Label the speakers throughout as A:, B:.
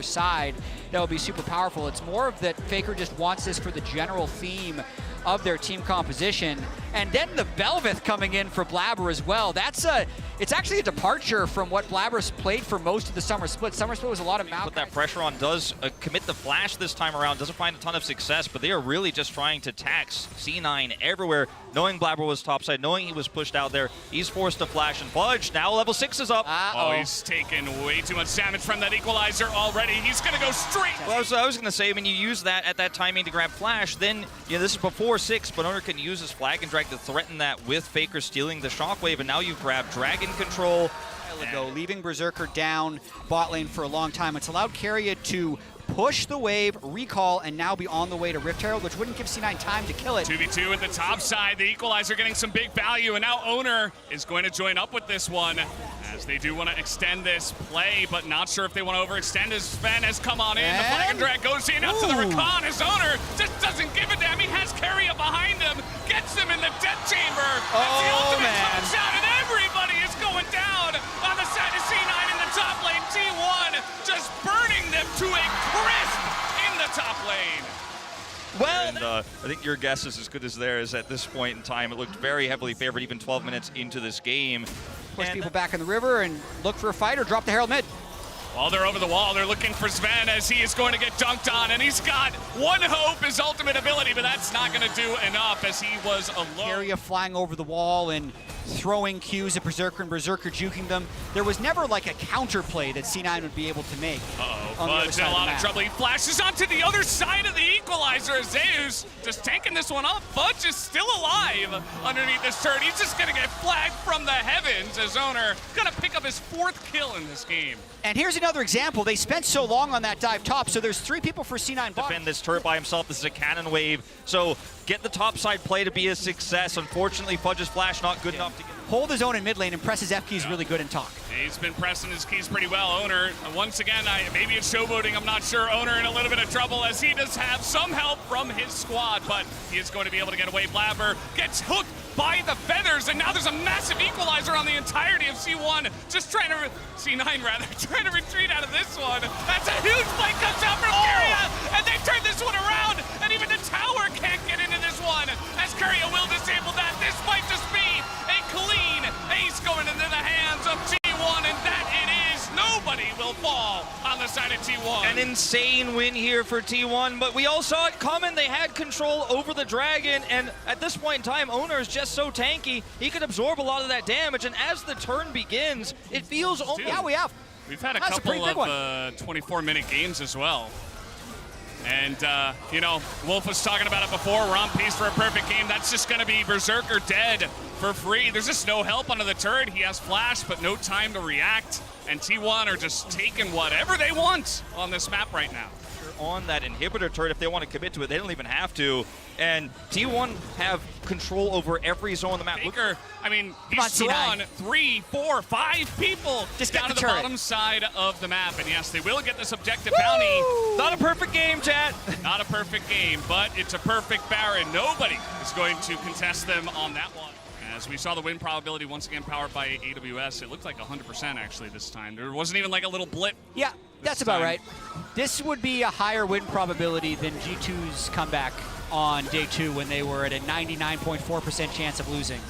A: side that would be super powerful. It's more of that Faker just wants this for the general theme of their team composition. And then the Belveth coming in for Blabber as well. It's actually a departure from what Blabber's played for most of the Summer Split. Summer Split was a lot of mount.
B: Put that pressure on, does commit the flash this time around, doesn't find a ton of success, but they are really just trying to tax C9 everywhere, knowing Blabber was topside, knowing he was pushed out there. He's forced to flash and fudge. Now level 6 is up.
C: Oh, he's taken way too much damage from that equalizer already. He's going to go straight.
B: Well, I was going to say, when you use that at that timing to grab flash, then this is before 6, but Owner can use his flag and drag to threaten that with Faker stealing the shockwave, and now you've grabbed Dragon control.
A: Leaving Berserker down bot lane for a long time. It's allowed Keria to push the wave, recall, and now be on the way to Rift Herald, which wouldn't give C9 time to kill it.
C: 2v2 at the top side. The equalizer getting some big value, and now Owner is going to join up with this one, as they do want to extend this play, but not sure if they want to overextend as Sven has come on in. The flag and drag goes in out to the recon. His Owner just doesn't give a damn. He has Keria behind him, gets him in the death chamber. That's the ultimate top shot, and everybody is going down on the side of C9 in the top lane. T1 just burning them to a crisp in the top lane.
B: Well, and I think your guess is as good as theirs at this point in time. It looked very heavily favored even 12 minutes into this game.
A: Push people back in the river and look for a fight or drop the Herald mid.
C: While they're over the wall, they're looking for Sven as he is going to get dunked on, and he's got one hope, his ultimate ability, but that's not going to do enough as he was alone.
A: Keria flying over the wall and throwing Qs at Berserker and Berserker juking them. There was never like a counterplay that C9 would be able to make.
C: Fudge in a lot of trouble. He flashes onto the other side of the equalizer. Zeus just taking this one off. Fudge is still alive underneath this turret. He's just going to get flagged from the heavens as Owner going to pick up his 4th kill in this game.
A: And here's another example. They spent so long on that dive top, so there's 3 people for C9 bot.
B: Defend this turret by himself. This is a cannon wave. So get the top side play to be a success. Unfortunately, Fudge's flash not good enough to get...
A: Hold his own in mid lane and press his F keys really good and talk.
C: He's been pressing his keys pretty well. Owner, once again, maybe it's showboating, I'm not sure. Owner in a little bit of trouble as he does have some help from his squad, but he is going to be able to get away. Blabber gets hooked by the feathers, and now there's a massive equalizer on the entirety of C1. Just trying to, C9 rather, trying to retreat out of this one. That's a huge play comes out from Keria, and they turn this one around, and even the tower can't get into this one, as Keria will disable that. This might just be a clean ace going into the hands of T1, and that it is. Nobody will fall on the side of T1.
B: An insane win here for T1, but we all saw it coming. They had control over the Dragon, and at this point in time, Owner is just so tanky, he could absorb a lot of that damage, and as the turn begins, it feels almost...
A: Yeah, we have.
C: We've had a couple of 24-minute games as well. And, Wolf was talking about it before. We're on pace for a perfect game. That's just going to be Berserker dead for free. There's just no help under the turret. He has flash, but no time to react. And T1 are just taking whatever they want on this map right now.
B: On that inhibitor turret, if they want to commit to it, they don't even have to. And T1 have control over every zone on the map.
C: Faker, I mean, he's drawn 3, 4, 5 people
A: just
C: down to the bottom side of the map. And yes, they will get this objective bounty.
B: Not a perfect game, chat.
C: Not a perfect game, but it's a perfect Baron. Nobody is going to contest them on that one. As we saw the win probability once again powered by AWS, it looked like 100% actually this time. There wasn't even like a little blip.
A: Yeah, that's about right. This would be a higher win probability than G2's comeback on day 2 when they were at a 99.4% chance of losing.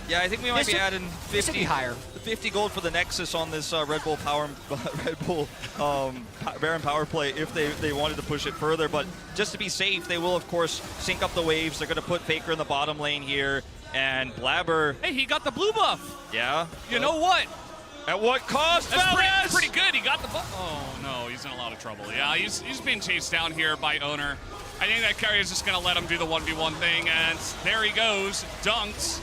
B: Yeah, I think we might be adding 50
A: higher.
B: 50 gold for the Nexus on this Red Bull Baron power play if they wanted to push it further. But just to be safe, they will of course sync up the waves. They're going to put Faker in the bottom lane here, and Blabber.
C: Hey, he got the blue buff.
B: Yeah.
C: You know what?
B: At what cost?
C: That's pretty good. He got the buff. Oh no, he's in a lot of trouble. Yeah, he's being chased down here by Owner. I think that Keria is just going to let him do the 1v1 thing, and there he goes, dunks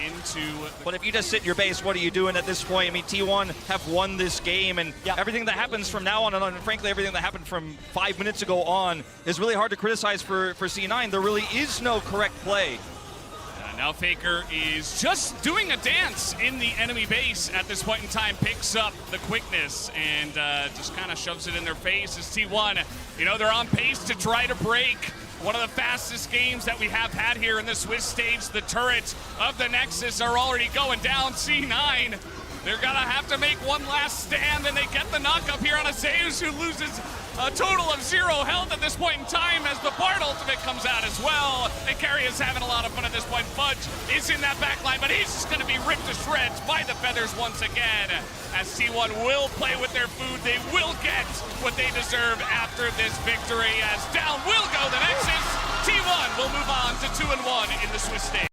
C: into...
B: But if you just sit in your base, what are you doing at this point? I mean, T1 have won this game, and everything that happens from now on, and frankly, everything that happened from 5 minutes ago on is really hard to criticize for C9. There really is no correct play.
C: Now Faker is just doing a dance in the enemy base at this point in time, picks up the quickness and just kind of shoves it in their face as T1. You know, they're on pace to try to break one of the fastest games that we have had here in the Swiss stage. The turrets of the Nexus are already going down. C9, they're gonna have to make one last stand, and they get the knock up here on a Zeus who loses a total of 0 health at this point in time as the Bard ultimate comes out as well. And Carry is having a lot of fun at this point. Fudge is in that back line, but he's just going to be ripped to shreds by the Feathers once again. As T1 will play with their food, they will get what they deserve after this victory. As down will go the Nexus. T1 will move on to 2-1 in the Swiss stage.